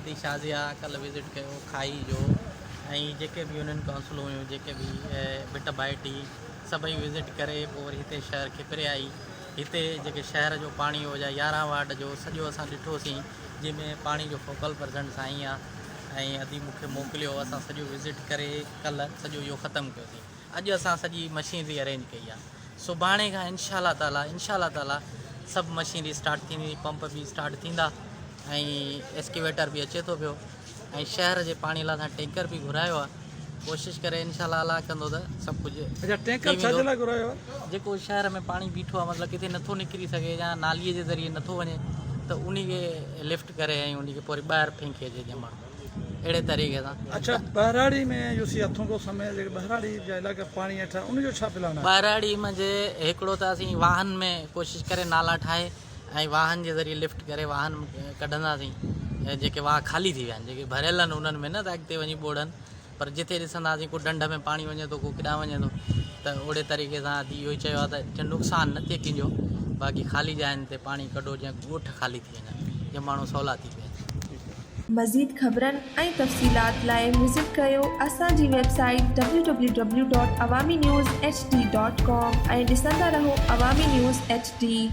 पंचायती शाज़िया कल विज़िट कयो खाई जो ऐं जेके बि यूनियन काउंसिल हुयूं जेके बि बिट बाइटी सभई विज़िट करे पोइ वरी हिते शहर खे पिरे आई। हिते जेके शहर जो पाणी हो जा 11 वार्ड जो सॼो असां ॾिठोसीं जंहिंमें पाणी जो फोकल पर्सेंट साईं आहे ऐं अदी मूंखे मोकिलियो असां सॼो विज़िट करे कल्ह सॼो इहो ख़तमु कयोसीं। अॼु असां सॼी मशीनरी अरेंज कई आहे। सुभाणे खां इंशाअल्लाह ताला सभु मशीनरी स्टार्ट थींदी, पंप बि स्टार्ट थींदा ऐं एक्सकेवेटर बि अचे थो पियो ऐं शहर जे पाणी लाइ असां टैंकर बि घुरायो आहे। कोशिशि करे इंशाअल्लाह अलाह कंदो त सभु कुझु अच्छा टैंकर छाजे लाइ घुरायो आहे? जेको शहर में पाणी बीठो आहे मतिलबु किथे नथो निकिरी सघे या नालीअ जे ज़रिए नथो वञे त उन खे लिफ्ट करे ऐं उन खे पोइ ॿाहिरि फेंके अचे जीअं माण्हू अहिड़े तरीक़े सां। अच्छा बहराड़ी में यूसी हथों को समय जेके बहराड़ी जा इलाइक़ा पाणी हेठां उनजो छा प्लान आहे? बहराड़ी में जे हिकिड़ो त असीं वाहन में कोशिशि करे नाला ठाहे ऐं वाहन जे ज़रिए लिफ्ट करे वाहन कढंदासीं। जेके वाह ख़ाली थी विया आहिनि जेके भरियल आहिनि उन्हनि में न त अॻिते वञी ॿोड़नि, पर जिते ॾिसंदासीं को ढंढ में पाणी वञे थो को किॾां वञे थो त ओड़े तरीक़े सां इहो ई चयो आहे त नुक़सानु न थिए कंहिंजो, बाक़ी ख़ाली जाइनि ते पाणी कढो जीअं ॻोठ ख़ाली थी वञनि जीअं माण्हू सवला थी वञनि। मज़ीद ख़बरनि ऐं तफ़सीलात लाइ विज़िट कयो असांजी वेबसाइट www.awamiNewsHD.com ऐं ॾिसंदा रहो अवामी न्यूज़ HD।